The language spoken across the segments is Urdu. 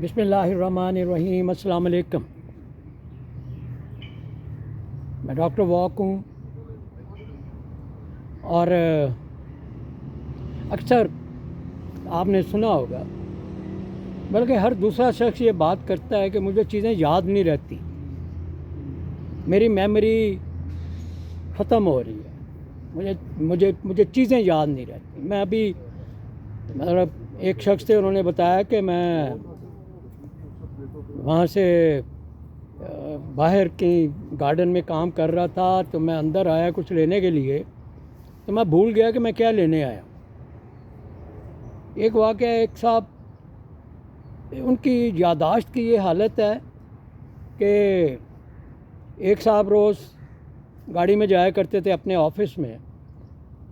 بسم اللہ الرحمن الرحیم۔ السلام علیکم۔ میں ڈاکٹر واک ہوں اور اکثر آپ نے سنا ہوگا، بلکہ ہر دوسرا شخص یہ بات کرتا ہے کہ مجھے چیزیں یاد نہیں رہتی، میری میموری ختم ہو رہی ہے، مجھے چیزیں یاد نہیں رہتی۔ میں ابھی مطلب ایک شخص تھے، انہوں نے بتایا کہ میں وہاں سے باہر کی گارڈن میں کام کر رہا تھا، تو میں اندر آیا کچھ لینے کے لیے، تو میں بھول گیا کہ میں کیا لینے آیا۔ ایک واقعہ، ایک صاحب، ان کی یادداشت کی یہ حالت ہے کہ ایک صاحب روز گاڑی میں جایا کرتے تھے اپنے آفس میں،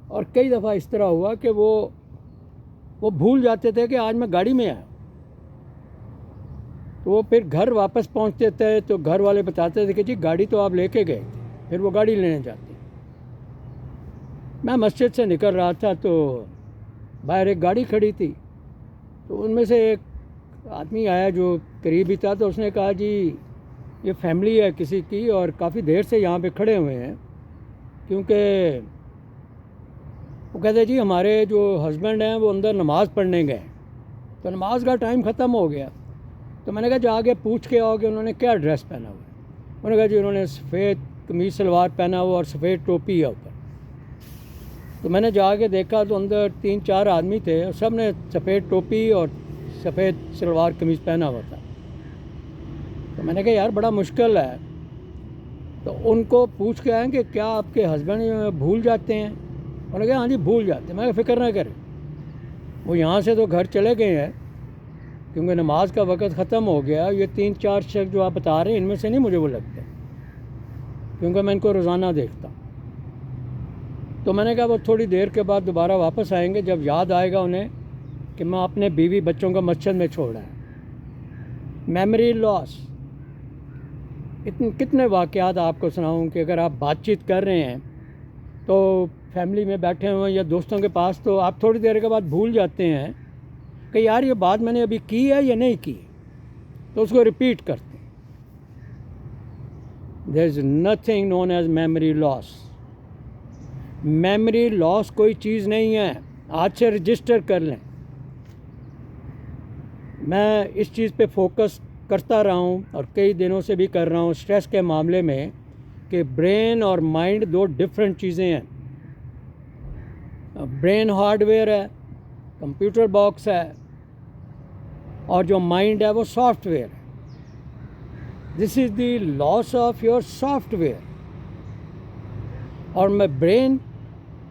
اور کئی دفعہ اس طرح ہوا کہ وہ بھول جاتے تھے کہ آج میں گاڑی میں آیا۔ تو وہ پھر گھر واپس پہنچتے تھے تو گھر والے بتاتے تھے کہ جی گاڑی تو آپ لے کے گئے تھے، پھر وہ گاڑی لینے جاتے۔ میں مسجد سے نکل رہا تھا تو باہر ایک گاڑی کھڑی تھی، تو ان میں سے ایک آدمی آیا جو قریب ہی تھا، تو اس نے کہا جی یہ فیملی ہے کسی کی اور کافی دیر سے یہاں پہ کھڑے ہوئے ہیں، کیونکہ وہ کہتے جی ہمارے جو ہسبینڈ ہیں وہ اندر نماز پڑھنے گئے، تو نماز کا ٹائم ختم ہو گیا۔ تو میں نے کہا جا کے پوچھ کے آؤ کہ انہوں نے کیا ڈریس پہنا ہوا ہے۔ انہوں نے کہا جی انہوں نے سفید قمیص شلوار پہنا ہوا اور سفید ٹوپی ہے اوپر۔ تو میں نے جا کے دیکھا تو اندر 3-4 آدمی تھے اور سب نے سفید ٹوپی اور سفید شلوار قمیص پہنا ہوا تھا۔ تو میں نے کہا یار بڑا مشکل ہے، تو ان کو پوچھ کے آئیں کہ کیا آپ کے ہسبینڈ بھول جاتے ہیں؟ انہوں نے کہا ہاں جی بھول جاتے ہیں۔ میں کہا فکر نہ کریں، وہ یہاں سے تو گھر چلے گئے ہیں کیونکہ نماز کا وقت ختم ہو گیا۔ یہ 3-4 شخص جو آپ بتا رہے ہیں ان میں سے نہیں مجھے وہ لگتے، کیونکہ میں ان کو روزانہ دیکھتا ہوں۔ تو میں نے کہا وہ تھوڑی دیر کے بعد دوبارہ واپس آئیں گے، جب یاد آئے گا انہیں کہ میں اپنے بیوی بچوں کو مسجد میں چھوڑا ہے۔ میموری لاس، کتنے واقعات آپ کو سناؤں کہ اگر آپ بات چیت کر رہے ہیں تو فیملی میں بیٹھے ہوئے یا دوستوں کے پاس، تو آپ تھوڑی دیر کے بعد بھول جاتے ہیں کہ یار یہ بات میں نے ابھی کی ہے یا نہیں کی، تو اس کو ریپیٹ کرتے ہیں۔ There is nothing known as memory loss. Memory loss کوئی چیز نہیں ہے، آج سے رجسٹر کر لیں۔ میں اس چیز پہ فوکس کرتا رہا ہوں اور کئی دنوں سے بھی کر رہا ہوں اسٹریس کے معاملے میں، کہ برین اور مائنڈ دو ڈفرینٹ چیزیں ہیں۔ برین ہارڈ ویئر ہے، کمپیوٹر باکس ہے، اور جو مائنڈ ہے وہ سافٹ ویئر ہے۔ دس از دی لاس آف یور سافٹ ویئر۔ اور میں برین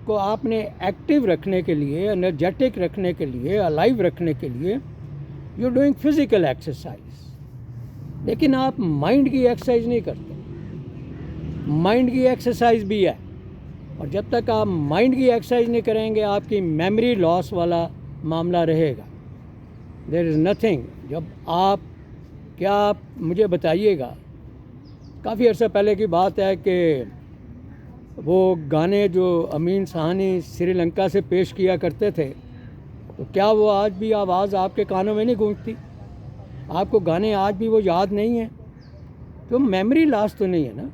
کو آپ نے ایکٹیو رکھنے کے لیے، انرجیٹک رکھنے کے لیے، الائیو رکھنے کے لیے you are doing physical exercise, لیکن آپ مائنڈ کی ایکسرسائز نہیں کرتے۔ مائنڈ کی ایکسرسائز بھی ہے، اور جب تک آپ مائنڈ کی ایکسرسائز نہیں کریں گے آپ کی میموری لاس والا معاملہ رہے گا۔ دیر از نتھنگ۔ جب آپ مجھے بتائیے گا، کافی عرصہ پہلے کی بات ہے کہ وہ گانے جو امین سہانی سری لنکا سے پیش کیا کرتے تھے، تو کیا وہ آج بھی آواز آپ کے کانوں میں نہیں گونجتی؟ آپ کو گانے آج بھی وہ یاد نہیں ہیں؟ تو میموری لاس تو نہیں ہے نا،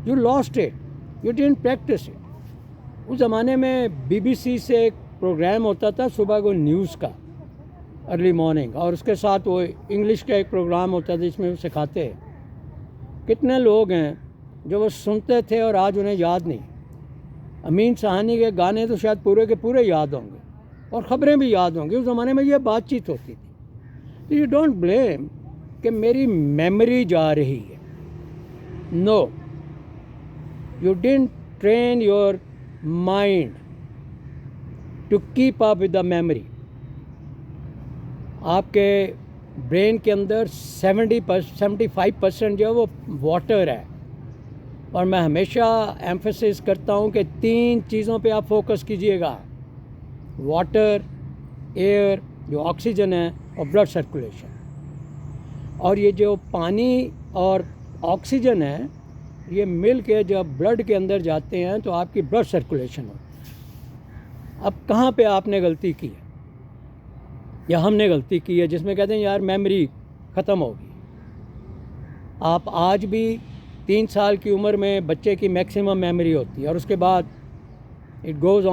you lost it, you don't practice it. اس زمانے میں BBC سے ایک پروگرام ہوتا تھا صبح کو نیوز کا، ارلی مارننگ، اور اس کے ساتھ وہ انگلش کا ایک پروگرام ہوتا تھا جس میں وہ سکھاتے ہیں۔ کتنے لوگ ہیں جو وہ سنتے تھے اور آج انہیں یاد نہیں۔ امین سہانی کے گانے تو شاید پورے کے پورے یاد ہوں گے، اور خبریں بھی یاد ہوں گی۔ اس زمانے میں یہ بات چیت ہوتی تھی۔ تو یو ڈونٹ بلیم کہ میری میموری جا رہی ہے۔ No, you don't train your mind to keep up with the memory. آپ کے برین کے اندر 75% جو ہے وہ واٹر ہے، اور میں ہمیشہ ایمفسس کرتا ہوں کہ 3 چیزوں پہ آپ فوکس کیجئے گا: واٹر، ایئر جو آکسیجن ہے، اور بلڈ سرکولیشن۔ اور یہ جو پانی اور آکسیجن ہے، یہ مل کے جب بلڈ کے اندر جاتے ہیں تو آپ کی بلڈ سرکولیشن ہوتی ہے۔ اب کہاں پہ آپ نے غلطی کی ہے؟ یا ہم نے غلطی کی ہے جس میں کہتے ہیں یار میموری ختم ہوگی. آپ آج بھی 3 سال کی عمر میں بچے کی میکسیمم میموری ہوتی ہے اور اس کے بعد اٹ گوز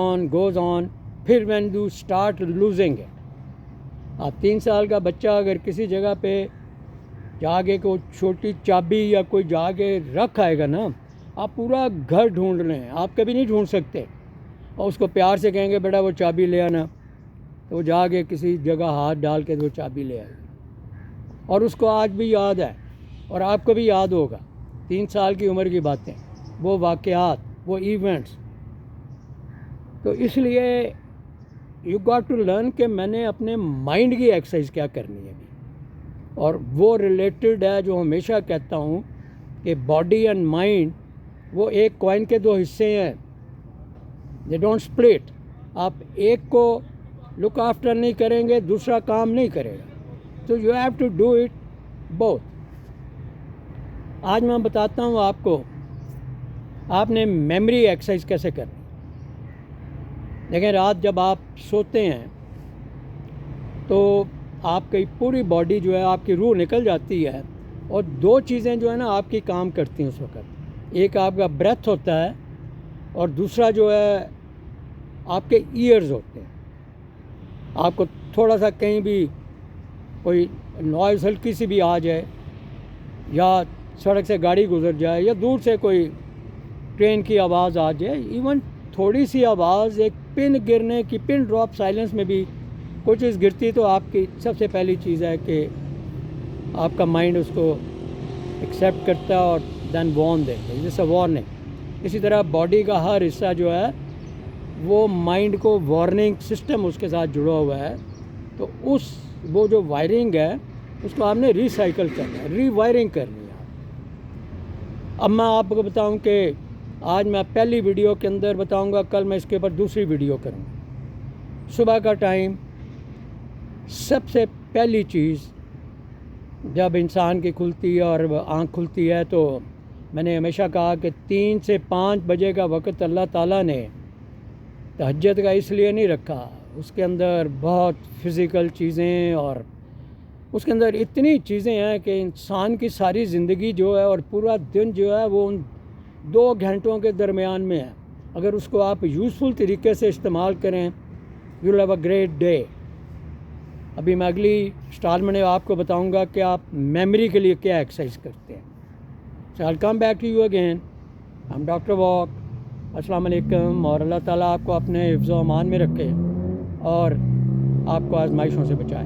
آن. پھر when you start losing it. آپ 3 سال کا بچہ اگر کسی جگہ پہ جا کے کوئی چھوٹی چابی یا کوئی جا کے رکھ آئے گا نا, آپ پورا گھر ڈھونڈ رہے ہیں, آپ کبھی نہیں ڈھونڈ سکتے. اور اس کو پیار سے کہیں گے بیٹا وہ چابی لے آنا, تو وہ جا کے کسی جگہ ہاتھ ڈال کے وہ چابی لے آئے. اور اس کو آج بھی یاد ہے, اور آپ کو بھی یاد ہوگا 3 سال کی عمر کی باتیں, وہ واقعات, وہ ایونٹس. تو اس لیے یو گاٹ ٹو لرن کہ میں نے اپنے مائنڈ کی ایکسرسائز کیا کرنی ہے ابھی. اور وہ ریلیٹڈ ہے جو ہمیشہ کہتا ہوں کہ باڈی اینڈ مائنڈ وہ ایک کوائن کے 2 حصے ہیں, دے ڈونٹ سپلٹ. آپ ایک کو لک آفٹر نہیں کریں گے دوسرا کام نہیں کرے گا. تو you have to do it both. آج میں بتاتا ہوں آپ کو آپ نے میموری ایکسرسائز کیسے کرنی. دیکھیں, رات جب آپ سوتے ہیں تو آپ کی پوری باڈی جو ہے, آپ کی روح نکل جاتی ہے, اور 2 چیزیں جو ہے نا آپ کی کام کرتی ہیں اس وقت. ایک آپ کا بریتھ ہوتا ہے, اور دوسرا جو ہے آپ کے ایئرز ہوتے ہیں. آپ کو تھوڑا سا کہیں بھی کوئی نوائز ہلکی سی بھی آ جائے, یا سڑک سے گاڑی گزر جائے, یا دور سے کوئی ٹرین کی آواز آ جائے, ایون تھوڑی سی آواز, ایک پن گرنے کی, پن ڈراپ سائلنس میں بھی کوئی چیز گرتی, تو آپ کی سب سے پہلی چیز ہے کہ آپ کا مائنڈ اس کو ایکسیپٹ کرتا ہے اور دین وارن دیتا ہے, جیسے وارننگ. اسی طرح باڈی کا ہر حصہ جو ہے وہ مائنڈ کو وارننگ سسٹم اس کے ساتھ جڑا ہوا ہے. تو وہ جو وائرنگ ہے اس کو آپ نے ریسائیکل کرنا ہے, ری وائرنگ کرنی ہے. اب میں آپ کو بتاؤں کہ آج میں پہلی ویڈیو کے اندر بتاؤں گا, کل میں اس کے اوپر دوسری ویڈیو کروں گا. صبح کا ٹائم سب سے پہلی چیز جب انسان کی کھلتی ہے اور آنکھ کھلتی ہے, تو میں نے ہمیشہ کہا کہ 3 سے 5 بجے کا وقت اللہ تعالیٰ نے تہجد کا اس لیے نہیں رکھا. اس کے اندر بہت فزیکل چیزیں, اور اس کے اندر اتنی چیزیں ہیں کہ انسان کی ساری زندگی جو ہے اور پورا دن جو ہے وہ ان 2 گھنٹوں کے درمیان میں ہے. اگر اس کو آپ یوزفل طریقے سے استعمال کریں, you will have a great day. ابھی میں اگلی اسٹال میں آپ کو بتاؤں گا کہ آپ میموری کے لیے کیا ایکسرسائز کرتے ہیں. So I'll come back to you again. I'm Dr. Walk. السلام علیکم, اور اللہ تعالیٰ آپ کو اپنے حفظ و امان میں رکھے اور آپ کو آزمائشوں سے بچائے.